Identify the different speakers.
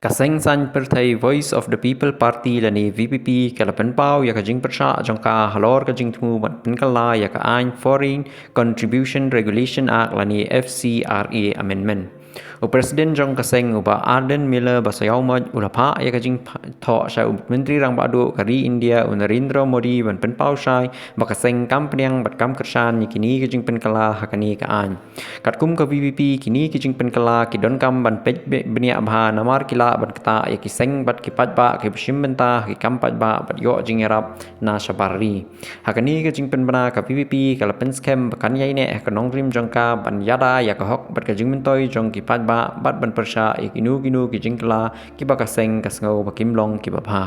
Speaker 1: Kaseng san perthai Voice of the People Party lani VPP kalapan pau ya ka jing persha jongka halor ka jing tmu ban penkala ya ka ein Foreign Contribution Regulation Act lani Fcra amendment. Presiden jong kaseng uba Ardent Miller basayau maj ulapa ya ka jing tho sha menteri rang badu kari India Narendra Modi ban penpau shai bakaseng kampanyang bat kam kersan ni kini ka jing penkala hakani ka ein. Katkum ka VPP kini ki jing penkala ki don kam ban pej benia bha namar kila bat kata ya ki seng bat ki pat ba ki bishim benta ki kam pat ba bat yo jing erap na shabari hakani ka jing pen bana ka VPP kala pen scam bakan yai ne ka nong rim jong ka ban yada ya ka hok bat ka jing mentoi jong ki pat ba bat ban persha ya ki nu ki jing kala ki ba ka seng ka sngo ba kim long ki ba bha.